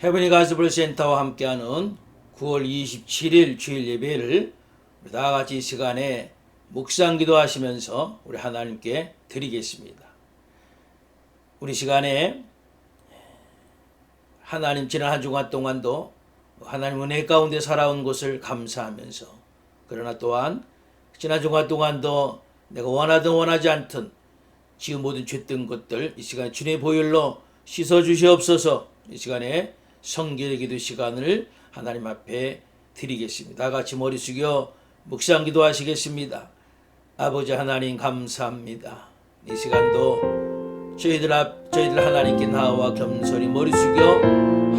헤브니 가스펠 센터와 함께하는 9월 27일 주일 예배를 우리 다 같이 이 시간에 묵상 기도하시면서 우리 하나님께 드리겠습니다. 우리 시간에 하나님 지난 한 주간 동안도 하나님 은혜 가운데 살아온 것을 감사하면서, 그러나 또한 지난 주간 동안도 내가 원하든 원하지 않든 지은 모든 죄된 것들 이 시간에 주님의 보혈로 씻어주시옵소서. 이 시간에 성결의 기도 시간을 하나님 앞에 드리겠습니다. 다 같이 머리 숙여 묵상 기도하시겠습니다. 아버지 하나님 감사합니다. 이 시간도 저희들 하나님께 나와 겸손히 머리 숙여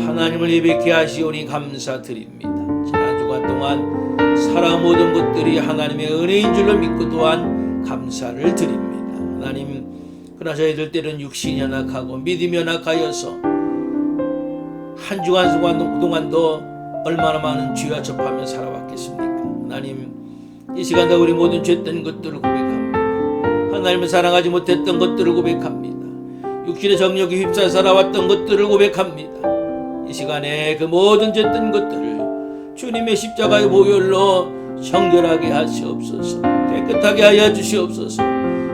하나님을 예배케 하시오니 감사드립니다. 지난 주간 동안 살아온 모든 것들이 하나님의 은혜인 줄로 믿고 또한 감사를 드립니다. 하나님, 그러나 저희들 때는 육신이 연약하고 믿음이 연약하여서 한 주간 동안도 얼마나 많은 죄와 접하며 살아왔겠습니까? 하나님, 이 시간도 우리 모든 죄된 것들을 고백합니다. 하나님을 사랑하지 못했던 것들을 고백합니다. 육신의 정욕에 휩싸여 살아왔던 것들을 고백합니다. 이 시간에 그 모든 죄된 것들을 주님의 십자가의 보혈로 정결하게 하시옵소서. 깨끗하게 하여 주시옵소서.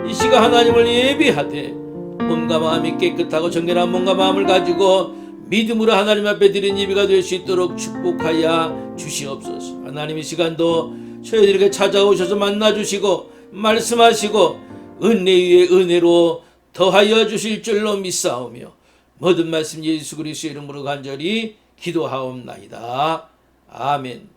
이 시간 하나님을 예비하되 몸과 마음이 깨끗하고 정결한 몸과 마음을 가지고 믿음으로 하나님 앞에 드린 예배가 될 수 있도록 축복하여 주시옵소서. 하나님, 이 시간도 저희들에게 찾아오셔서 만나주시고 말씀하시고 은혜 위에 은혜로 더하여 주실 줄로 믿사오며 모든 말씀 예수 그리스도의 이름으로 간절히 기도하옵나이다. 아멘.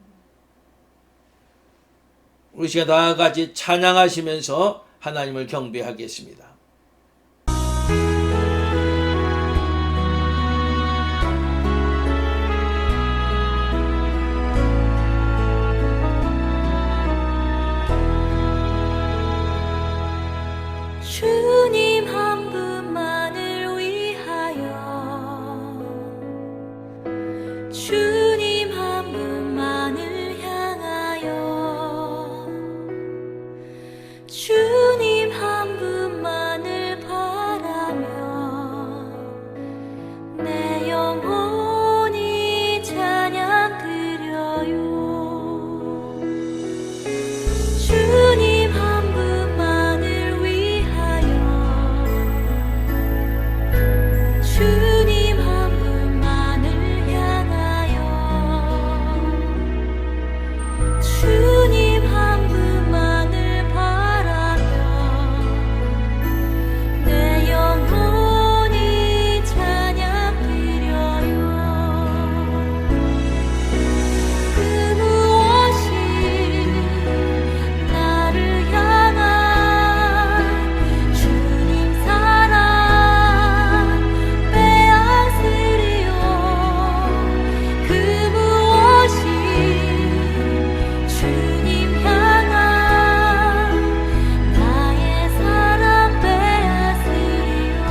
우리 시간 다 같이 찬양하시면서 하나님을 경배하겠습니다. 주님 한 분만을 위하여, 주님 한 분만을 향하여, 주님 한 분만을 바라며 내 영혼이 찬양 드려요. 주님 한 분만을 위하여, 주님 한 분만을 향하여, 주님 한 분만을 바라며 내 영혼이 찬양 드려요. 그 무엇이 나를 향한 주님 사랑 빼앗으리요. 그 무엇이 주님 향한 나의 사랑 빼앗으리요.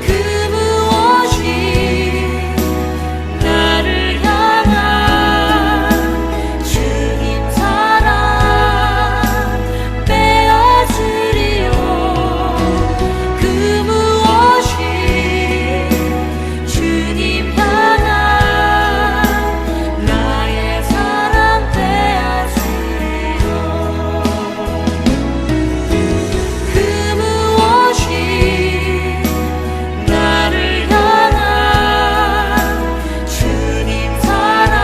그 무엇이 나를 향한 주님 사랑 빼앗으리요. 그 무엇이 주님 향한 나의 사랑 빼앗으리요. 그 무엇이 나를 향한 주님 사랑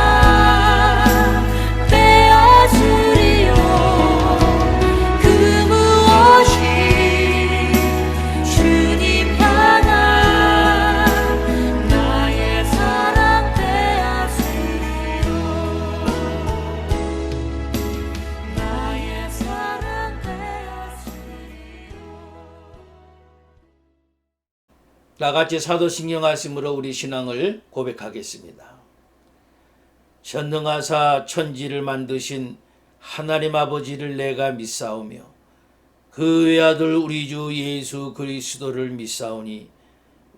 빼앗으리요. 그 무엇이 주님 향한 나의 사랑 빼앗으리요. 나의 사랑 빼앗으리요. 다 같이 사도신경 말씀으로 우리 신앙을 고백하겠습니다. 전능하사 천지를 만드신 하나님 아버지를 내가 믿사오며 그 외아들 우리 주 예수 그리스도를 믿사오니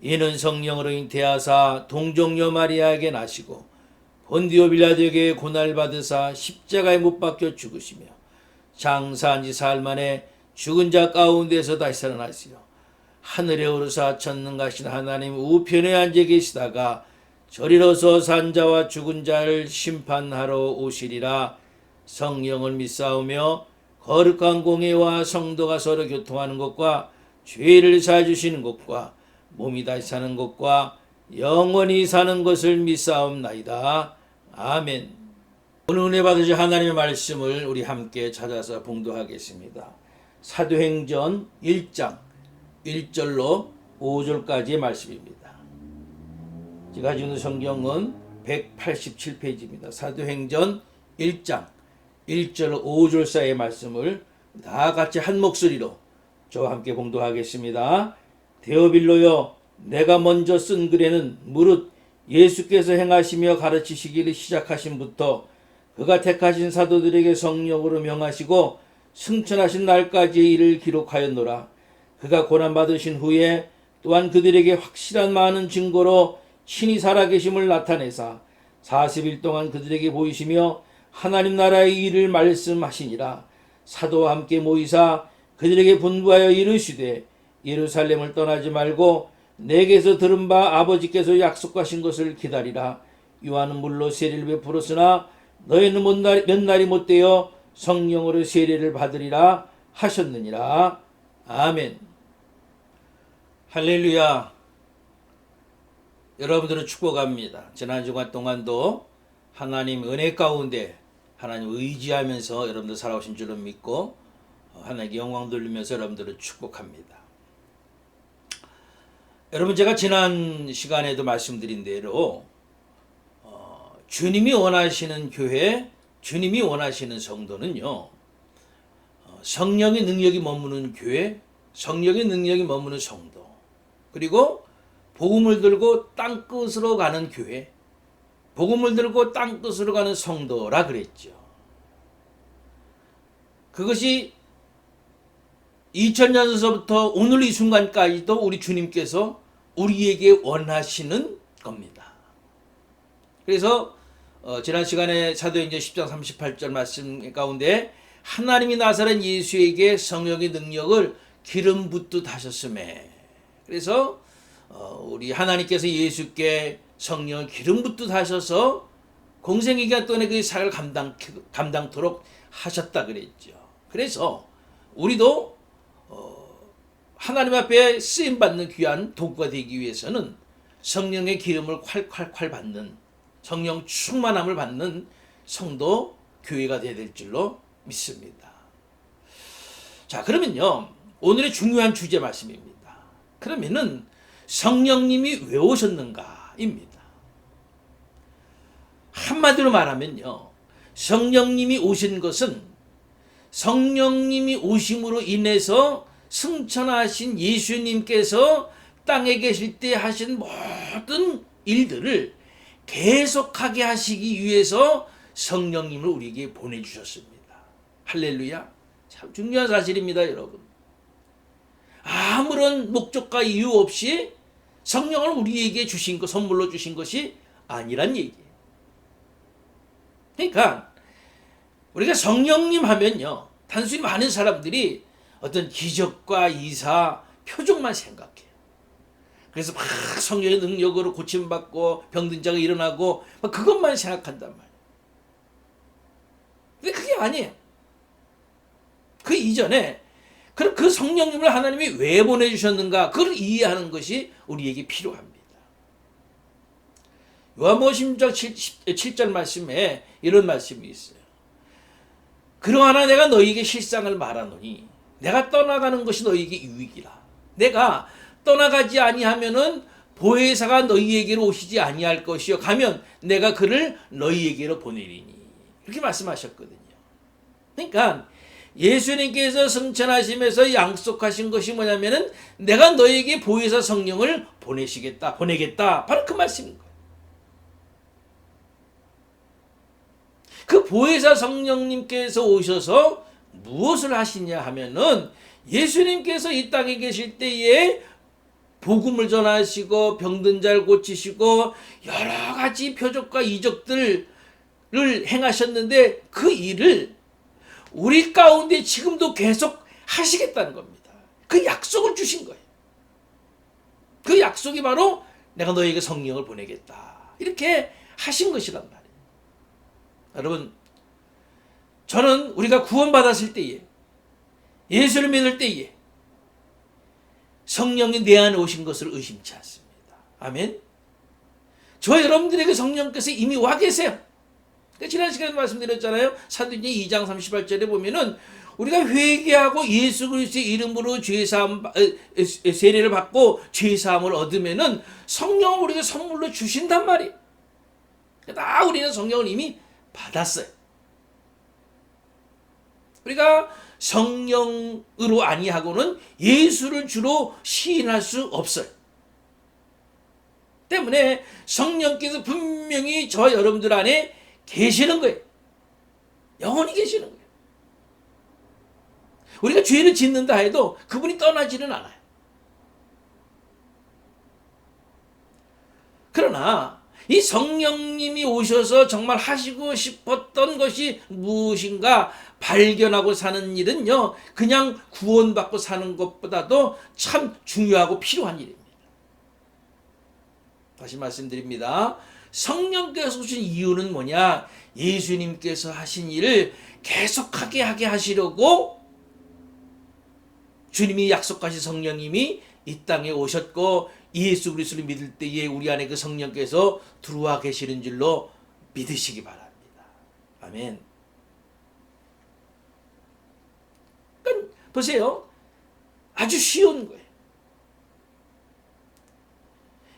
이는 성령으로 잉태하사 동정녀 마리아에게 나시고 본디오 빌라도에게 고난을 받으사 십자가에 못 박혀 죽으시며 장사한 지 사흘 만에 죽은 자 가운데서 다시 살아나시어 하늘에 오르사 전능하신 하나님 우편에 앉아 계시다가 저리로서 산 자와 죽은 자를 심판하러 오시리라. 성령을 믿사오며 거룩한 공예와 성도가 서로 교통하는 것과 죄를 사주시는 것과 몸이 다시 사는 것과 영원히 사는 것을 믿사옵나이다. 아멘. 오늘 은혜 받으실 하나님의 말씀을 우리 함께 찾아서 봉독하겠습니다. 사도행전 1장 1절로 5절까지의 말씀입니다. 제가 가지고 있는 성경은 187페이지입니다. 사도행전 1장 1절 5절 사이의 말씀을 다 같이 한 목소리로 저와 함께 봉독하겠습니다. 데오빌로여, 내가 먼저 쓴 글에는 무릇 예수께서 행하시며 가르치시기를 시작하신부터 그가 택하신 사도들에게 성령으로 명하시고 승천하신 날까지의 일을 기록하였노라. 그가 고난받으신 후에 또한 그들에게 확실한 많은 증거로 신이 살아계심을 나타내사 40일 동안 그들에게 보이시며 하나님 나라의 일을 말씀하시니라. 사도와 함께 모이사 그들에게 분부하여 이르시되 예루살렘을 떠나지 말고 내게서 들은 바 아버지께서 약속하신 것을 기다리라. 요한은 물로 세례를 베풀었으나 너희는 몇 날이 못되어 성령으로 세례를 받으리라 하셨느니라. 아멘. 할렐루야. 여러분들을 축복합니다. 지난 주간 동안도 하나님 은혜 가운데 하나님 의지하면서 여러분들 살아오신 줄로 믿고 하나님께 영광 돌리면서 여러분들을 축복합니다. 여러분, 제가 지난 시간에도 말씀드린 대로 주님이 원하시는 교회, 주님이 원하시는 성도는요, 성령의 능력이 머무는 교회, 성령의 능력이 머무는 성도, 그리고 복음을 들고 땅끝으로 가는 교회, 복음을 들고 땅끝으로 가는 성도라 그랬죠. 그것이 2000년 전서부터 오늘 이 순간까지도 우리 주님께서 우리에게 원하시는 겁니다. 그래서 지난 시간에 사도행전 10장 38절 말씀 가운데 하나님이 나사렛 예수에게 성령의 능력을 기름 붓듯 하셨음에, 그래서 우리 하나님께서 예수께 성령을 기름 붓듯 하셔서 공생의 기간 동안에 그 사역을 감당토록 하셨다 그랬죠. 그래서 우리도 하나님 앞에 쓰임받는 귀한 도구가 되기 위해서는 성령의 기름을 콸콸콸 받는, 성령 충만함을 받는 성도 교회가 되어야 될 줄로 믿습니다. 자, 그러면요, 오늘의 중요한 주제 말씀입니다. 그러면은 성령님이 왜 오셨는가입니다. 한마디로 말하면요, 성령님이 오신 것은 성령님이 오심으로 인해서 승천하신 예수님께서 땅에 계실 때 하신 모든 일들을 계속하게 하시기 위해서 성령님을 우리에게 보내주셨습니다. 할렐루야. 참 중요한 사실입니다, 여러분. 아무런 목적과 이유 없이 성령을 우리에게 주신 것, 선물로 주신 것이 아니란 얘기예요. 그러니까 우리가 성령님 하면요, 단순히 많은 사람들이 어떤 기적과 이사, 표적만 생각해요. 그래서 막 성령의 능력으로 고침받고 병든 자가 일어나고 막 그것만 생각한단 말이에요. 근데 그게 아니에요. 그 이전에 그럼 그 성령님을 하나님이 왜 보내주셨는가, 그걸 이해하는 것이 우리에게 필요합니다. 요한복음 10장 7절 말씀에 이런 말씀이 있어요. 그러하나 내가 너희에게 실상을 말하노니 내가 떠나가는 것이 너희에게 유익이라. 내가 떠나가지 아니하면은 보혜사가 너희에게로 오시지 아니할 것이요, 가면 내가 그를 너희에게로 보내리니. 이렇게 말씀하셨거든요. 그러니까 예수님께서 승천하시면서 약속하신 것이 뭐냐면은 내가 너희에게 보혜사 성령을 보내겠다. 바로 그 말씀인 거예요. 그 보혜사 성령님께서 오셔서 무엇을 하시냐 하면은 예수님께서 이 땅에 계실 때에 복음을 전하시고 병든 자를 고치시고 여러 가지 표적과 이적들을 행하셨는데 그 일을 우리 가운데 지금도 계속 하시겠다는 겁니다. 그 약속을 주신 거예요. 그 약속이 바로 내가 너에게 성령을 보내겠다. 이렇게 하신 것이란 말이에요. 여러분, 저는 우리가 구원받았을 때에, 예수를 믿을 때에 성령이 내 안에 오신 것을 의심치 않습니다. 아멘. 저 여러분들에게 성령께서 이미 와 계세요. 지난 시간에 말씀드렸잖아요. 사도행전 2장 38절에 보면은 우리가 회개하고 예수 그리스도의 이름으로 세례를 받고 죄사함을 얻으면은 성령을 우리에게 선물로 주신단 말이에요. 다 우리는 성령을 이미 받았어요. 우리가 성령으로 아니하고는 예수를 주로 시인할 수 없어요. 때문에 성령께서 분명히 저 여러분들 안에 계시는 거예요. 영원히 계시는 거예요. 우리가 죄를 짓는다 해도 그분이 떠나지는 않아요. 그러나 이 성령님이 오셔서 정말 하시고 싶었던 것이 무엇인가 발견하고 사는 일은요, 그냥 구원받고 사는 것보다도 참 중요하고 필요한 일입니다. 다시 말씀드립니다. 성령께서 오신 이유는 뭐냐? 예수님께서 하신 일을 계속하게 하게 하시려고 주님이 약속하신 성령님이 이 땅에 오셨고 예수 그리스도를 믿을 때에 우리 안에 그 성령께서 들어와 계시는 줄로 믿으시기 바랍니다. 아멘. 그러니까 보세요. 아주 쉬운 거예요.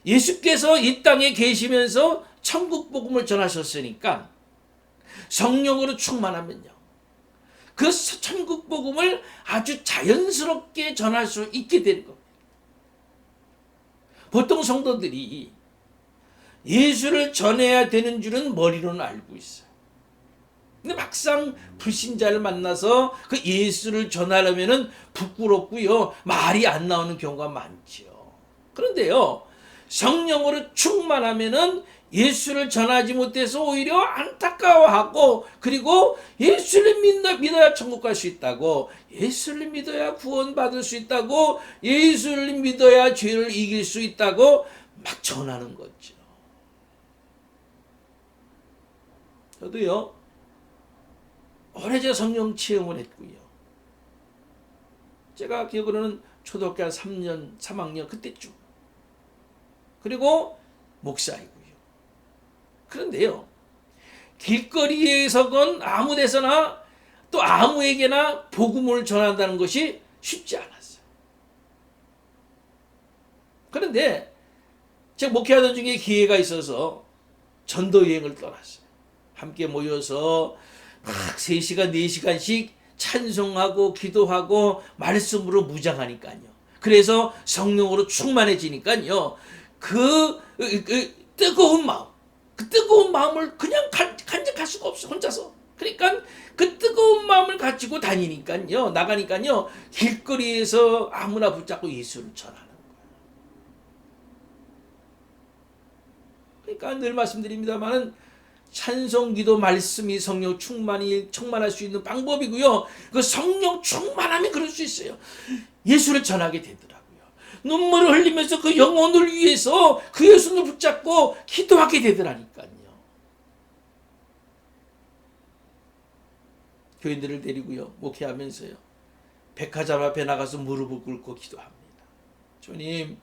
예수께서 이 땅에 계시면서 천국 복음을 전하셨으니까 성령으로 충만하면요, 그 천국 복음을 아주 자연스럽게 전할 수 있게 되는 겁니다. 보통 성도들이 예수를 전해야 되는 줄은 머리로는 알고 있어요. 근데 막상 불신자를 만나서 그 예수를 전하려면은 부끄럽고요, 말이 안 나오는 경우가 많죠. 그런데요, 성령으로 충만하면은 예수를 전하지 못해서 오히려 안타까워하고, 그리고 예수를 믿어야 천국 갈 수 있다고, 예수를 믿어야 구원받을 수 있다고, 예수를 믿어야 죄를 이길 수 있다고 막 전하는 거죠. 저도요, 오래전 성령 체험을 했고요. 제가 기억으로는 초등학교 한 3학년 그때쯤. 그리고 목사이고요. 그런데요, 길거리에서건 아무 데서나 또 아무에게나 복음을 전한다는 것이 쉽지 않았어요. 그런데 제가 목회하던 중에 기회가 있어서 전도 여행을 떠났어요. 함께 모여서 막 3시간, 4시간씩 찬송하고 기도하고 말씀으로 무장하니까요. 그래서 성령으로 충만해지니까요. 그 뜨거운 마음, 그 뜨거운 마음을 그냥 간직할 수가 없어, 혼자서. 그러니까 그 뜨거운 마음을 가지고 다니니까요, 나가니까요, 길거리에서 아무나 붙잡고 예수를 전하는 거예요. 그러니까 늘 말씀드립니다만은 찬송, 기도, 말씀이 성령 충만할 수 있는 방법이고요. 그 성령 충만하면 그럴 수 있어요. 예수를 전하게 되더라고요. 눈물을 흘리면서 그 영혼을 위해서 그 예수를 붙잡고 기도하게 되더라니까요. 교인들을 데리고요, 목회하면서요, 백화점 앞에 나가서 무릎을 꿇고 기도합니다. 주님,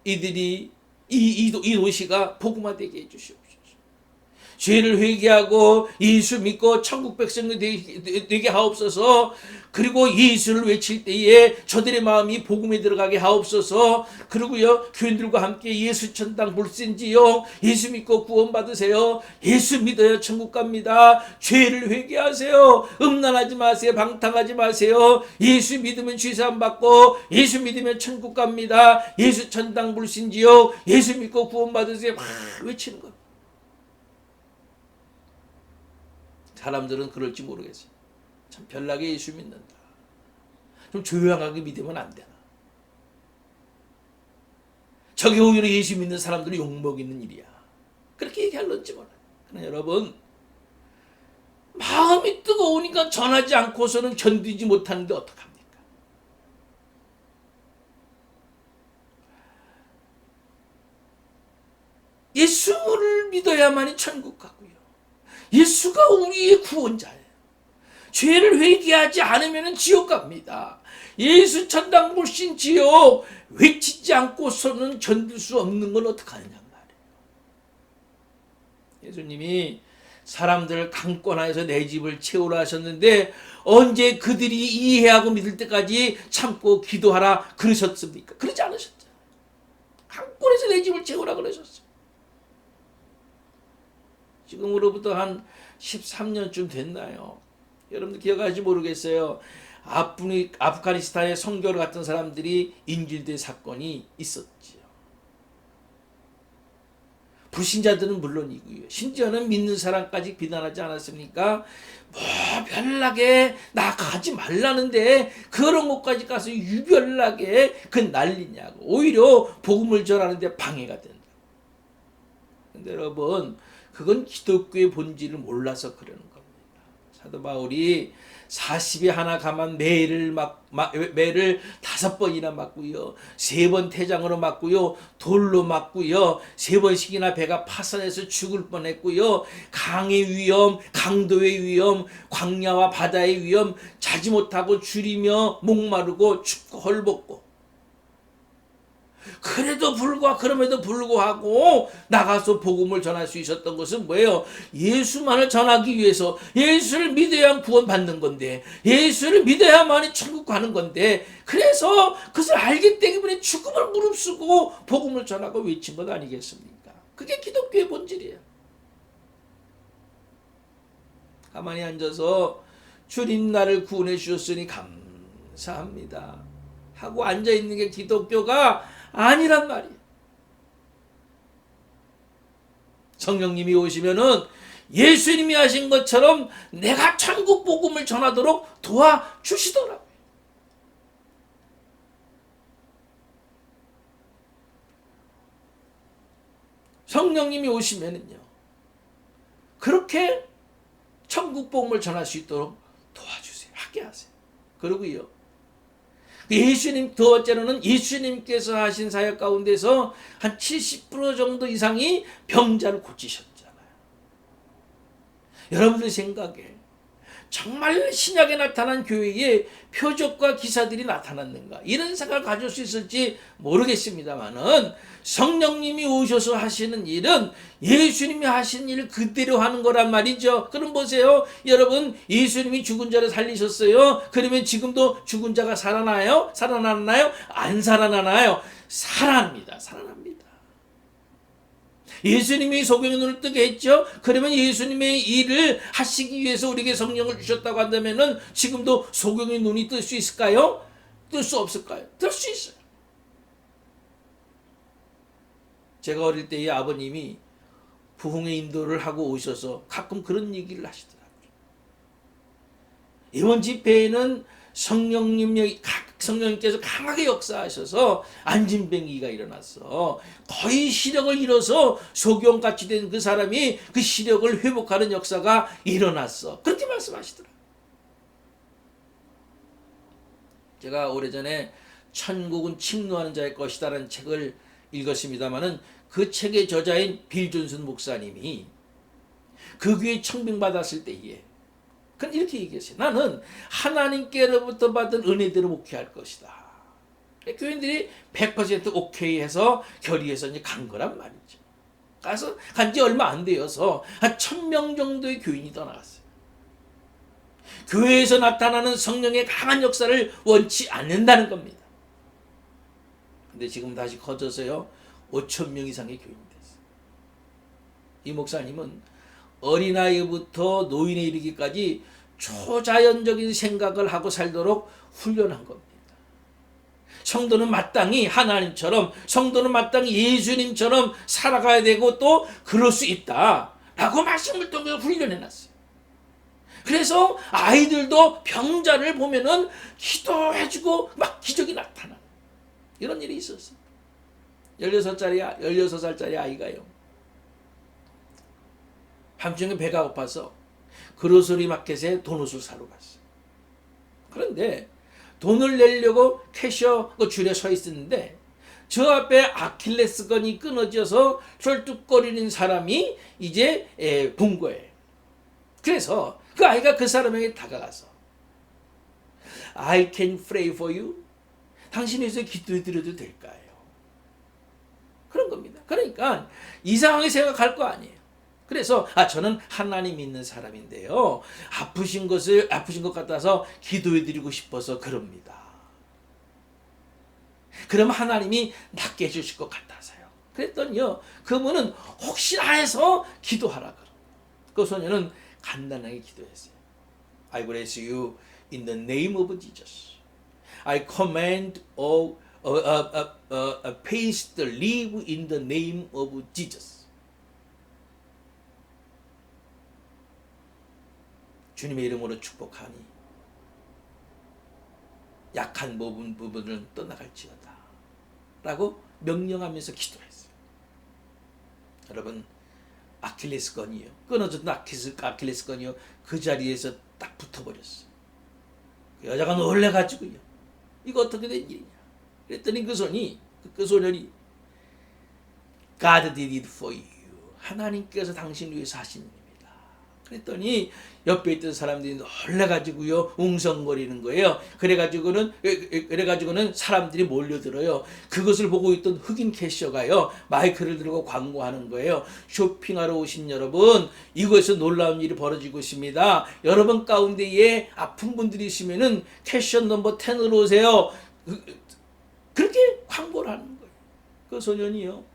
이들이 이 도시가 복음화되게 해주시옵소서. 죄를 회개하고 예수 믿고 천국 백성이 되게 하옵소서. 그리고 예수를 외칠 때에 저들의 마음이 복음에 들어가게 하옵소서. 그리고요, 교인들과 함께 예수 천당 불신지요, 예수 믿고 구원 받으세요. 예수 믿어야 천국 갑니다. 죄를 회개하세요. 음란하지 마세요. 방탕하지 마세요. 예수 믿으면 죄사함 받고, 예수 믿으면 천국 갑니다. 예수 천당 불신지요, 예수 믿고 구원 받으세요. 막 외치는 거예요. 사람들은 그럴지 모르겠어요. 참 별나게 예수 믿는다. 좀 조용하게 믿으면 안 되나? 저게 오히려 예수 믿는 사람들이 욕먹이는 일이야. 그렇게 얘기할런지 몰라요. 그러나 여러분, 마음이 뜨거우니까 전하지 않고서는 견디지 못하는데 어떡합니까? 예수를 믿어야만이 천국 가고요. 예수가 우리의 구원자예요. 죄를 회개하지 않으면 지옥 갑니다. 예수 천당 불신 지옥 외치지 않고서는 견딜 수 없는 건 어떡하느냐 말이에요. 예수님이 사람들을 강권하여서 내 집을 채우라 하셨는데 언제 그들이 이해하고 믿을 때까지 참고 기도하라 그러셨습니까? 그러지 않으셨죠. 강권해서 내 집을 채우라 그러셨어요. 지금으로부터 한 13년쯤 됐나요? 여러분들 기억하실지 모르겠어요. 아프가니스탄의 선교를 갔던 사람들이 인질된 사건이 있었지요. 불신자들은 물론이고요. 심지어는 믿는 사람까지 비난하지 않았습니까? 뭐 별나게 나 가지 말라는데 그런 곳까지 가서 유별나게 그 난리냐고. 오히려 복음을 전하는데 방해가 된다. 근데 여러분, 그건 기독교의 본질을 몰라서 그러는 겁니다. 사도 바울이 40에 하나 감한 매를 5번이나 맞고요. 3번 태장으로 맞고요. 돌로 맞고요. 3번씩이나 배가 파산해서 죽을 뻔했고요. 강의 위험, 강도의 위험, 광야와 바다의 위험, 자지 못하고 줄이며 목마르고 춥고 헐벗고, 그럼에도 불구하고 나가서 복음을 전할 수 있었던 것은 뭐예요? 예수만을 전하기 위해서, 예수를 믿어야 구원받는 건데, 예수를 믿어야만이 천국 가는 건데, 그래서 그것을 알기 때문에 죽음을 무릅쓰고 복음을 전하고 외친 것 아니겠습니까? 그게 기독교의 본질이에요. 가만히 앉아서 주님 나를 구원해 주셨으니 감사합니다 하고 앉아있는 게 기독교가 아니란 말이에요. 성령님이 오시면은 예수님이 하신 것처럼 내가 천국 복음을 전하도록 도와주시더라고요. 성령님이 오시면은요, 그렇게 천국 복음을 전할 수 있도록 도와주세요. 하게 하세요. 그리고요, 예수님, 두 번째로는 예수님께서 하신 사역 가운데서 한 70% 정도 이상이 병자를 고치셨잖아요. 여러분들 생각에 정말 신약에 나타난 교회에 표적과 기사들이 나타났는가, 이런 생각을 가질 수 있을지 모르겠습니다만은 성령님이 오셔서 하시는 일은 예수님이 하신 일을 그대로 하는 거란 말이죠. 그럼 보세요, 여러분, 예수님이 죽은 자를 살리셨어요. 그러면 지금도 죽은 자가 살아나요? 살아나나요? 안 살아나나요? 살아납니다. 살아납니다. 예수님이 소경의 눈을 뜨게 했죠. 그러면 예수님의 일을 하시기 위해서 우리에게 성령을 주셨다고 한다면은 지금도 소경의 눈이 뜰 수 있을까요? 뜰 수 없을까요? 뜰 수 있어요. 제가 어릴 때의 아버님이 부흥의 인도를 하고 오셔서 가끔 그런 얘기를 하시더라고요. 이번 집회에는 성령님께서 강하게 역사하셔서 안진뱅이가 일어났어. 거의 시력을 잃어서 소경같이 된 그 사람이 그 시력을 회복하는 역사가 일어났어. 그렇게 말씀하시더라고요. 제가 오래전에 천국은 침노하는 자의 것이다라는 책을 읽었습니다마는 그 책의 저자인 빌 존슨 목사님이 그 교회 청빙받았을 때에 그건 이렇게 얘기했어요. 나는 하나님께로부터 받은 은혜대로 목회할 것이다. 교인들이 100% 오케이 해서 결의해서 이제 간 거란 말이죠. 가서 간지 얼마 안 되어서 한 1000명 정도의 교인이 떠나갔어요. 교회에서 나타나는 성령의 강한 역사를 원치 않는다는 겁니다. 근데 지금 다시 커져서요, 5000명 이상의 교인이 됐어요. 이 목사님은 어린아이부터 노인에 이르기까지 초자연적인 생각을 하고 살도록 훈련한 겁니다. 성도는 마땅히 하나님처럼, 성도는 마땅히 예수님처럼 살아가야 되고 또 그럴 수 있다 라고 말씀을 통해서 훈련해놨어요. 그래서 아이들도 병자를 보면은 기도해주고 막 기적이 나타나는 이런 일이 있었어요. 16살짜리 아이가요. 밤중에 배가 고파서 그로서리 마켓에 도넛을 사러 갔어요. 그런데 돈을 내려고 캐셔 그 줄에 서 있었는데 저 앞에 아킬레스건이 끊어져서 쩔뚝거리는 사람이 이제 본 거예요. 그래서 그 아이가 그 사람에게 다가가서 I can pray for you. 당신이 위해서 기도해 드려도 될까요? 그런 겁니다. 그러니까 이상하게 생각할 거 아니에요. 그래서 저는 하나님 믿는 사람인데요. 아프신 것 같아서 기도해 드리고 싶어서 그럽니다. 그럼 하나님이 낫게 해주실 것 같아서요. 그랬더니요. 그분은 혹시나 해서 기도하라 그러. 그 소녀는 간단하게 기도했어요. I bless you in the name of Jesus. I command all peace to live in the name of Jesus. 주님의 이름으로 축복하니 약한 부분을 떠나갈지어다 라고 명령하면서 기도했어요. 여러분, 아킬레스건이요, 끊어졌던 아킬레스건이요, 그 자리에서 딱 붙어버렸어요. 그 여자가 놀래가지고요, 이거 어떻게 된 일이냐 그랬더니 그 소년이 God did it for you. 하나님께서 당신을 위해서 하신 일입니다. 그랬더니 옆에 있던 사람들이 놀래가지고요, 웅성거리는 거예요. 그래가지고는 사람들이 몰려들어요. 그것을 보고 있던 흑인 캐셔가요, 마이크를 들고 광고하는 거예요. 쇼핑하러 오신 여러분, 이곳에서 놀라운 일이 벌어지고 있습니다. 여러분 가운데에 아픈 분들이 있으면은 캐셔 넘버 10으로 오세요. 그렇게 광고를 하는 거예요. 그 소년이요,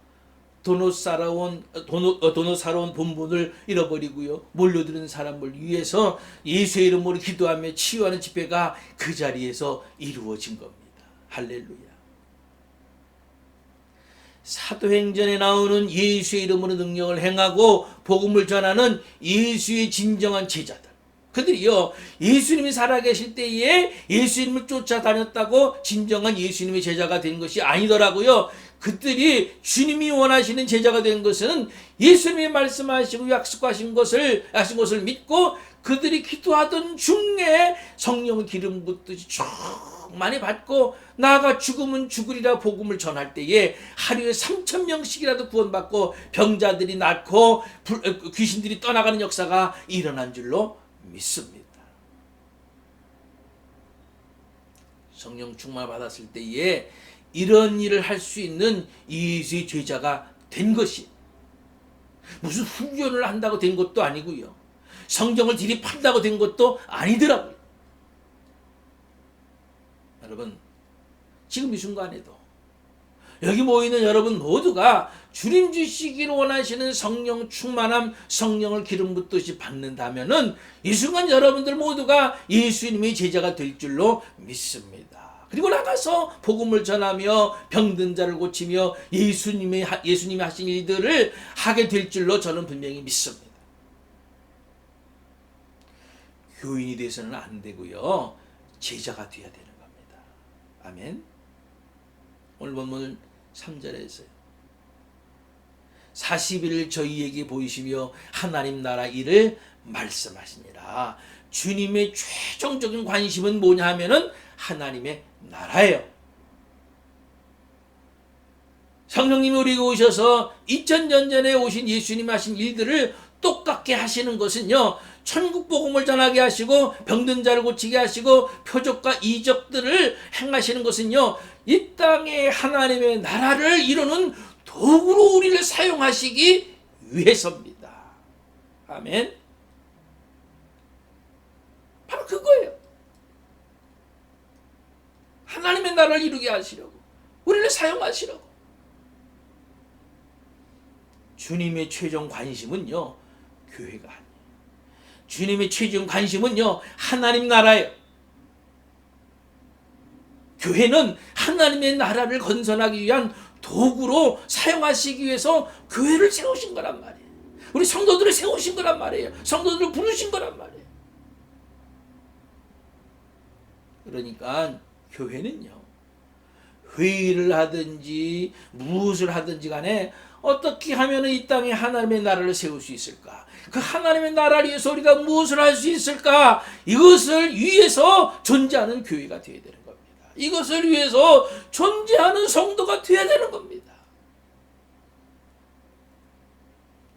도넛 사러 온 본분을 잃어버리고요, 몰려드는 사람을 위해서 예수의 이름으로 기도하며 치유하는 집회가 그 자리에서 이루어진 겁니다. 할렐루야. 사도행전에 나오는 예수의 이름으로 능력을 행하고 복음을 전하는 예수의 진정한 제자들, 그들이요, 예수님이 살아계실 때에 예수님을 쫓아다녔다고 진정한 예수님의 제자가 된 것이 아니더라고요. 그들이 주님이 원하시는 제자가 된 것은 예수님이 말씀하시고 약속하신 것을 믿고 그들이 기도하던 중에 성령의 기름 붓듯이 쭉 많이 받고 나아가 죽으면 죽으리라 복음을 전할 때에 하루에 3,000명씩이라도 구원받고 병자들이 낫고 귀신들이 떠나가는 역사가 일어난 줄로 믿습니다. 성령 충만 받았을 때에 이런 일을 할 수 있는 예수의 제자가 된 것이 무슨 훈련을 한다고 된 것도 아니고요, 성경을 들이판다고 된 것도 아니더라고요. 여러분, 지금 이 순간에도 여기 모이는 여러분 모두가 주님 주시기를 원하시는 성령 충만함, 성령을 기름 붓듯이 받는다면은 이 순간 여러분들 모두가 예수님의 제자가 될 줄로 믿습니다. 그리고 나가서 복음을 전하며 병든 자를 고치며 예수님이 하신 일들을 하게 될 줄로 저는 분명히 믿습니다. 교인이 돼서는 안 되고요, 제자가 되어야 되는 겁니다. 아멘. 오늘 본문 3절에서요, 40일을 저희에게 보이시며 하나님 나라 일을 말씀하시니라. 주님의 최종적인 관심은 뭐냐 하면은 하나님의 나라예요. 성령님이 우리에게 오셔서 2000년 전에 오신 예수님이 하신 일들을 똑같게 하시는 것은요, 천국 복음을 전하게 하시고 병든 자를 고치게 하시고 표적과 이적들을 행하시는 것은요, 이 땅에 하나님의 나라를 이루는 도구로 우리를 사용하시기 위해서입니다. 아멘. 바로 그거예요. 하나님의 나라를 이루게 하시려고, 우리를 사용하시려고. 주님의 최종 관심은요, 교회가 아니에요. 주님의 최종 관심은요, 하나님 나라예요. 교회는 하나님의 나라를 건설하기 위한 도구로 사용하시기 위해서 교회를 세우신 거란 말이에요. 우리 성도들을 세우신 거란 말이에요. 성도들을 부르신 거란 말이에요. 그러니까 교회는요, 회의를 하든지 무엇을 하든지 간에 어떻게 하면 이 땅에 하나님의 나라를 세울 수 있을까? 그 하나님의 나라를 위해서 우리가 무엇을 할 수 있을까? 이것을 위해서 존재하는 교회가 되어야 되는 겁니다. 이것을 위해서 존재하는 성도가 되어야 되는 겁니다.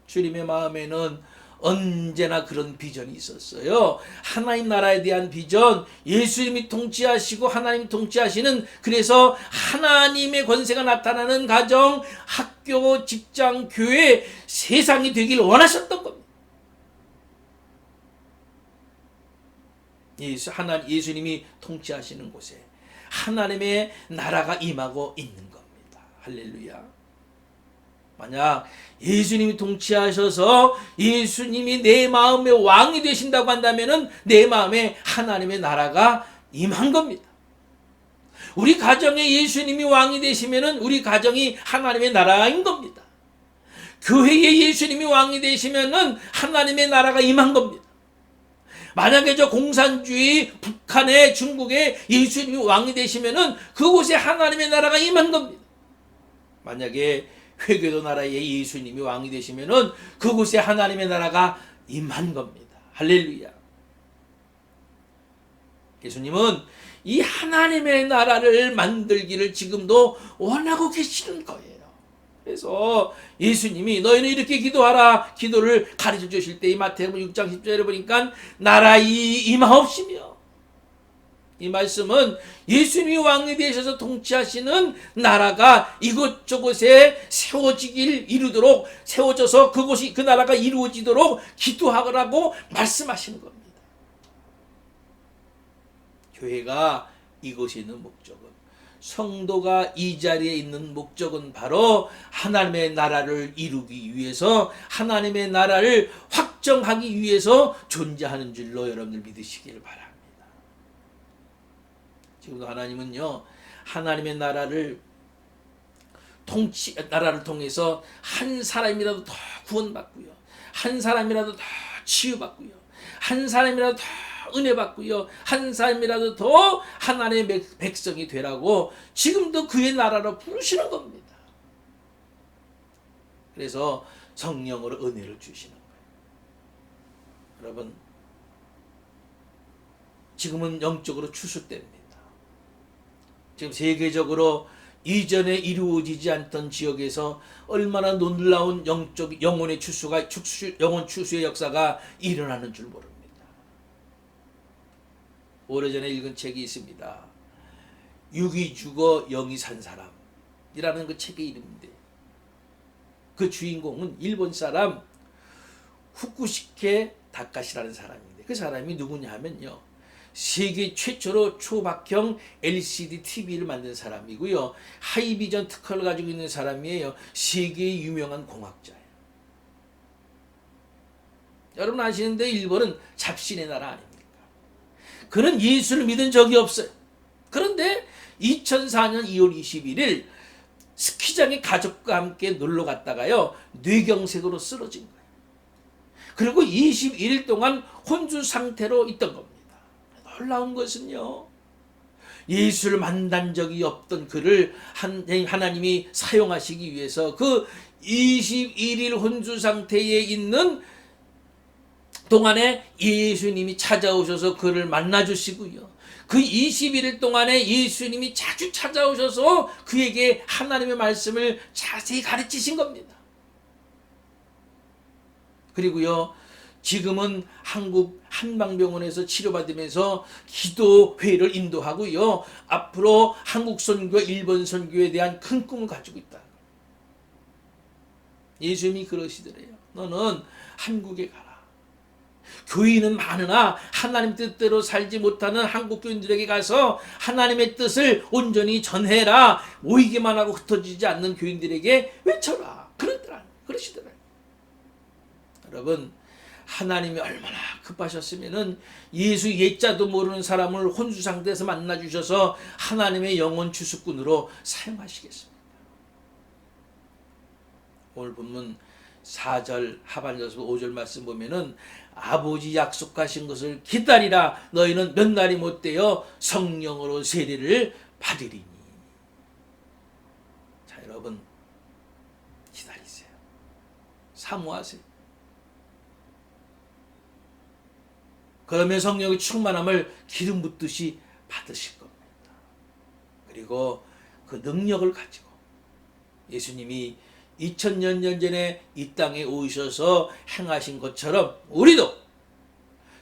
주님의 마음에는 언제나 그런 비전이 있었어요. 하나님 나라에 대한 비전, 예수님이 통치하시고 하나님이 통치하시는, 그래서 하나님의 권세가 나타나는 가정, 학교, 직장, 교회, 세상이 되길 원하셨던 겁니다. 예수님이 통치하시는 곳에 하나님의 나라가 임하고 있는 겁니다. 할렐루야. 만약 예수님이 통치하셔서 예수님이 내 마음의 왕이 되신다고 한다면은 내 마음에 하나님의 나라가 임한 겁니다. 우리 가정에 예수님이 왕이 되시면은 우리 가정이 하나님의 나라인 겁니다. 교회에 예수님이 왕이 되시면은 하나님의 나라가 임한 겁니다. 만약에 저 공산주의 북한에, 중국에 예수님이 왕이 되시면은 그곳에 하나님의 나라가 임한 겁니다. 만약에 회교도 나라에 예수님이 왕이 되시면은 그곳에 하나님의 나라가 임한 겁니다. 할렐루야. 예수님은 이 하나님의 나라를 만들기를 지금도 원하고 계시는 거예요. 그래서 예수님이 너희는 이렇게 기도하라 기도를 가르쳐 주실 때 이 마태복음 6장 10절에 보니까 나라이 임하옵시며, 이 말씀은 예수님이 왕이 되셔서 통치하시는 나라가 이곳저곳에 이루도록 세워져서 그곳이, 그 나라가 이루어지도록 기도하라고 말씀하시는 겁니다. 교회가 이곳에 있는 목적은, 성도가 이 자리에 있는 목적은 바로 하나님의 나라를 이루기 위해서, 하나님의 나라를 확정하기 위해서 존재하는 줄로 여러분들 믿으시길 바랍니다. 지금도 하나님은요, 하나님의 나라를 통해서 한 사람이라도 더 구원받고요, 한 사람이라도 더 치유받고요, 한 사람이라도 더 은혜 받고요, 한 사람이라도 더 하나님의 백성이 되라고 지금도 그의 나라로 부르시는 겁니다. 그래서 성령으로 은혜를 주시는 거예요. 여러분, 지금은 영적으로 추수 때입니다. 지금 세계적으로 이전에 이루어지지 않던 지역에서 얼마나 놀라운 영혼의 영혼 추수의 역사가 일어나는 줄 모릅니다. 오래전에 읽은 책이 있습니다. 육이 죽어 영이 산 사람이라는 그 책의 이름인데, 그 주인공은 일본 사람 후쿠시케 다카시라는 사람인데, 그 사람이 누구냐 하면요, 세계 최초로 초박형 LCD TV를 만든 사람이고요, 하이비전 특허를 가지고 있는 사람이에요. 세계의 유명한 공학자예요. 여러분 아시는데 일본은 잡신의 나라 아닙니까? 그는 예수를 믿은 적이 없어요. 그런데 2004년 2월 21일 스키장에 가족과 함께 놀러 갔다가요, 뇌경색으로 쓰러진 거예요. 그리고 21일 동안 혼주 상태로 있던 겁니다. 놀라운 것은요, 예수를 만난 적이 없던 그를 하나님이 사용하시기 위해서 그 21일 혼주 상태에 있는 동안에 예수님이 찾아오셔서 그를 만나주시고요, 그 21일 동안에 예수님이 자주 찾아오셔서 그에게 하나님의 말씀을 자세히 가르치신 겁니다. 그리고요, 지금은 한국 한방병원에서 치료받으면서 기도회를 인도하고요, 앞으로 한국 선교, 일본 선교에 대한 큰 꿈을 가지고 있다. 예수님이 그러시더래요. 너는 한국에 가라. 교인은 많으나 하나님 뜻대로 살지 못하는 한국 교인들에게 가서 하나님의 뜻을 온전히 전해라. 모이기만 하고 흩어지지 않는 교인들에게 외쳐라. 그러시더라고요. 여러분, 하나님이 얼마나 급하셨으면은 예수 옛자도 모르는 사람을 혼수 상태에서 만나 주셔서 하나님의 영혼 추수꾼으로 사용하시겠습니다. 오늘 본문 4절 하반절에서 5절 말씀 보면은 아버지 약속하신 것을 기다리라. 너희는 몇 날이 못되어 성령으로 세례를 받으리니. 자, 여러분 기다리세요. 사모하세요. 그러면 성령의 충만함을 기름 붓듯이 받으실 겁니다. 그리고 그 능력을 가지고 예수님이 2000년 전에 이 땅에 오셔서 행하신 것처럼 우리도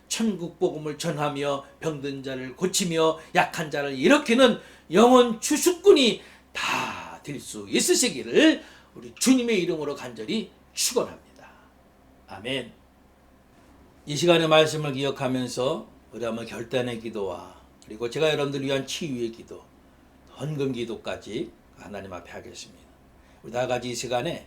천국 복음을 전하며 병든 자를 고치며 약한 자를 일으키는 영혼 추수꾼이 다 될 수 있으시기를 우리 주님의 이름으로 간절히 축원합니다. 아멘. 이 시간의 말씀을 기억하면서 우리 한번 결단의 기도와 그리고 제가 여러분들 위한 치유의 기도, 헌금 기도까지 하나님 앞에 하겠습니다. 우리 다 같이 이 시간에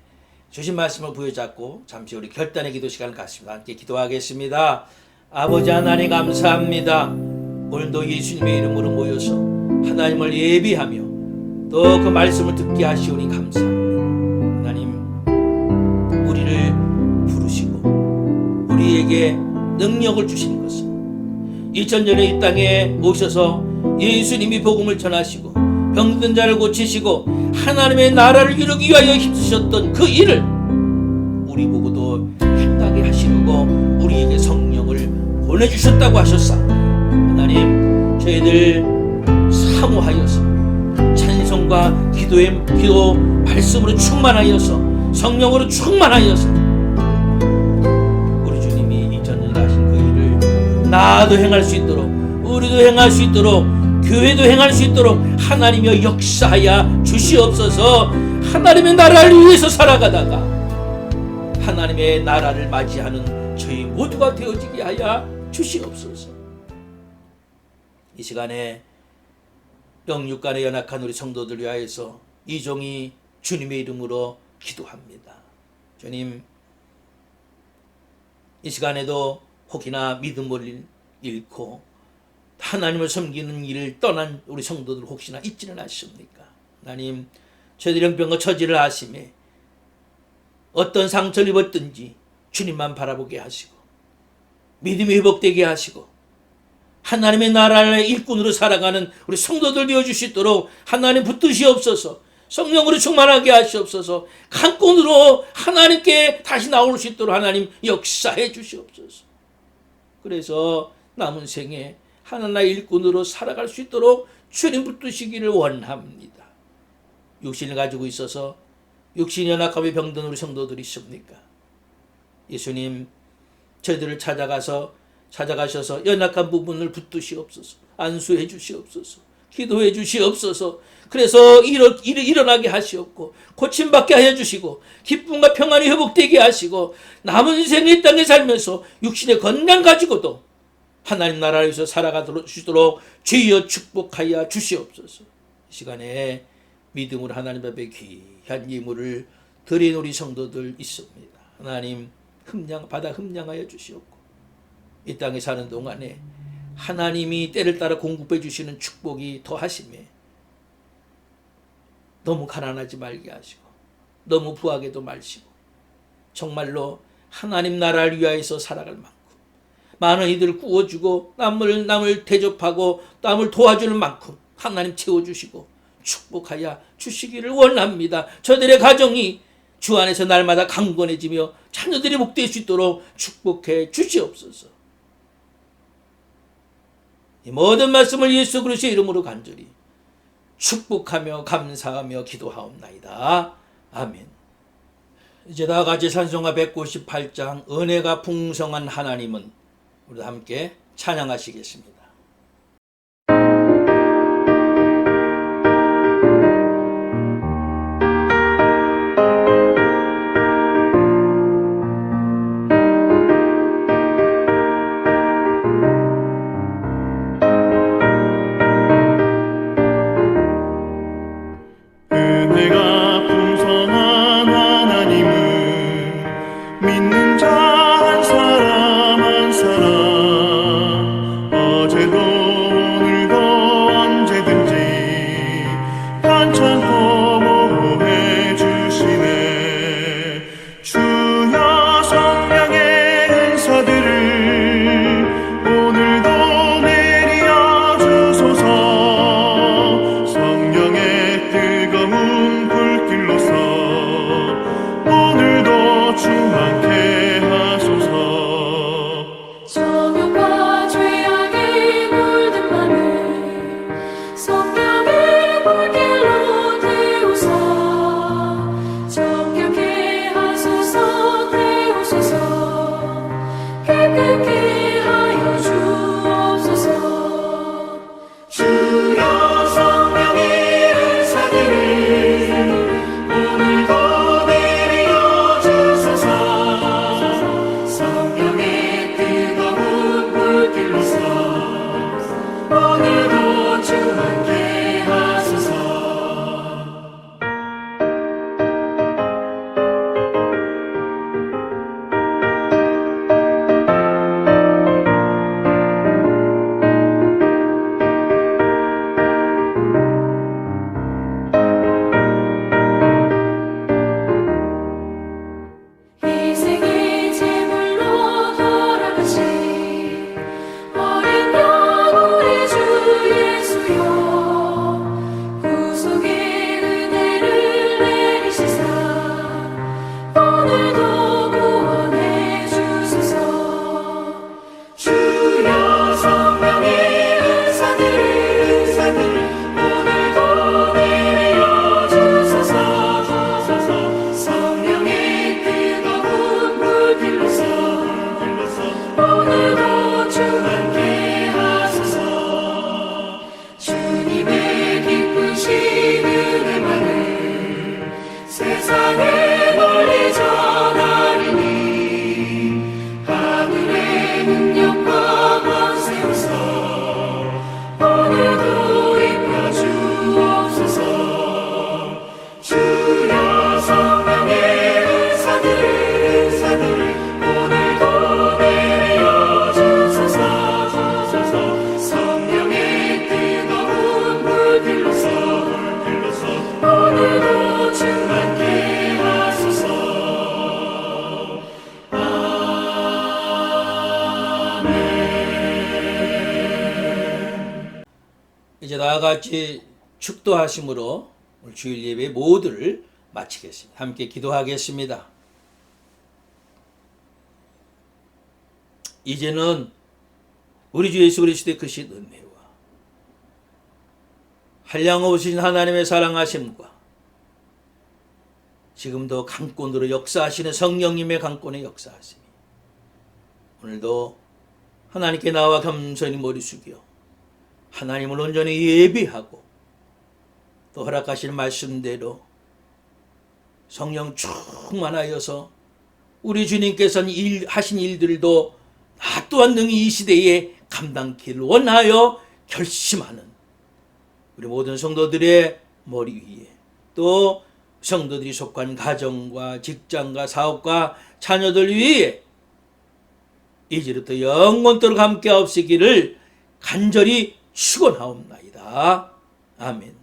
주신 말씀을 부여잡고 잠시 우리 결단의 기도 시간을 갖습니다. 함께 기도하겠습니다. 아버지 하나님 감사합니다. 오늘도 예수님의 이름으로 모여서 하나님을 예비하며 또 그 말씀을 듣게 하시오니 감사합니다. 하나님 우리를 부르시고 우리에게 능력을 주신 것은 2000년에 이 땅에 오셔서 예수님이 복음을 전하시고 병든 자를 고치시고 하나님의 나라를 이루기 위하여 힘쓰셨던 그 일을 우리 보고도 행하게 하시려고 우리에게 성령을 보내주셨다고 하셨사오니 하나님 저희들 사모하여서 찬송과 기도 말씀으로 충만하여서 성령으로 충만하여서 우리 주님이 2000년 하신 그 일을 나도 행할 수 있도록 우리도 행할 수 있도록 교회도 행할 수 있도록 하나님이여 역사하여 주시옵소서. 하나님의 나라를 위해서 살아가다가 하나님의 나라를 맞이하는 저희 모두가 되어지게 하여 주시옵소서. 이 시간에 영육간에 연약한 우리 성도들 위하여서 이 종이 주님의 이름으로 기도합니다. 주님, 이 시간에도 혹이나 믿음을 잃고 하나님을 섬기는 일을 떠난 우리 성도들 혹시나 있지는 않습니까? 하나님, 저희들이 형편과 처지를 아심에 어떤 상처를 입었든지 주님만 바라보게 하시고 믿음이 회복되게 하시고 하나님의 나라의 일꾼으로 살아가는 우리 성도들 되어주시도록 하나님 붙드시옵소서. 성령으로 충만하게 하시옵소서. 강권으로 하나님께 다시 나올 수 있도록 하나님 역사해 주시옵소서. 그래서 남은 생에 하나님의 일꾼으로 살아갈 수 있도록 주님 붙드시기를 원합니다. 육신을 가지고 있어서 육신이 연약함에 병든 우리 성도들이 있습니까? 예수님, 저희들을 찾아가셔서 연약한 부분을 붙드시옵소서. 안수해 주시옵소서. 기도해 주시옵소서. 그래서 일어나게 하시옵고 고침받게 하여 주시고 기쁨과 평안이 회복되게 하시고 남은 생의 땅에 살면서 육신의 건강 가지고도 하나님 나라를 위해서 살아가도록 주여 축복하여 주시옵소서. 이 시간에 믿음으로 하나님 앞에 귀한 예물을 드린 우리 성도들 있습니다. 하나님 받아 흠량하여 주시옵고 이 땅에 사는 동안에 하나님이 때를 따라 공급해 주시는 축복이 더하심에 너무 가난하지 말게 하시고 너무 부하게도 마시고 정말로 하나님 나라를 위하여서 살아갈 만큼 많은 이들을 구워주고 남을 대접하고 남을 도와주는 만큼 하나님 채워주시고 축복하여 주시기를 원합니다. 저들의 가정이 주 안에서 날마다 강건해지며 자녀들이 복될 수 있도록 축복해 주시옵소서. 이 모든 말씀을 예수 그리스도의 이름으로 간절히 축복하며 감사하며 기도하옵나이다. 아멘. 이제 다 같이 찬송가 198장 은혜가 풍성한 하나님은 우리 함께 찬양하시겠습니다. 은혜가 풍성한 하나님은 믿는 자 한 사람 한 사람 어제 다 같이 축도하심으로 오늘 주일 예배 모두를 마치겠습니다. 함께 기도하겠습니다. 이제는 우리 주 예수 그리스도의 크신 은혜와 한량없으신 하나님의 사랑하심과 지금도 강권으로 역사하시는 성령님의 강권의 역사하심이 오늘도 하나님께 나와 겸손히 머리 숙여 하나님을 온전히 예비하고 또 허락하시는 말씀대로 성령 충만하여서 우리 주님께서는 하신 일들도 나 또한 능히 이 시대에 감당키를 원하여 결심하는 우리 모든 성도들의 머리 위에 또 성도들이 속한 가정과 직장과 사업과 자녀들 위에 이제부터 영원토록 함께 없으기를 간절히 축원하옵나이다. 아멘.